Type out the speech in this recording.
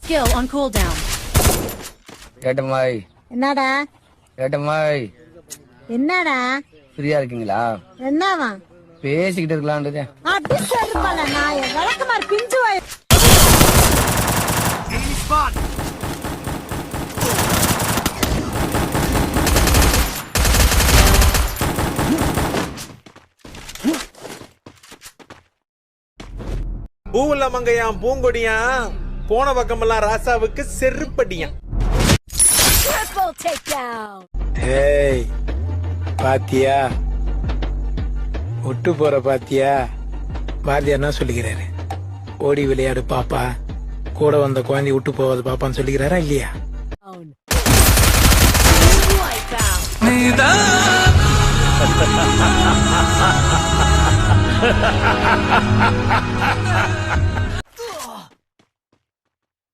skill on cooldown. ஏட்டம்மாய் என்னடா ஏட்டம்மாய் என்னடா ஃப்ரீயா இருக்கீங்களா? என்னவா பேசிக்கிட்டு இருக்கலான்றது. அப்படி சொல்லுங்களா நாய வழக்கமாரி பிஞ்சு வாய் பூவுல மங்கையாம் பூங்கொடியான் போன பக்கமெல்லாம் ராசாவுக்கு செருப்படியான். Triple takedown. ஏய் பாத்தியா விட்டு போற பாத்தியா? பாரதியார் என்ன சொல்லிக்கிறாரு? ஓடி விளையாடு பாப்பா, கூட வந்த குழந்தை விட்டு போவது பாப்பான்னு சொல்லிக்கிறாரா இல்லையா? Wipeout.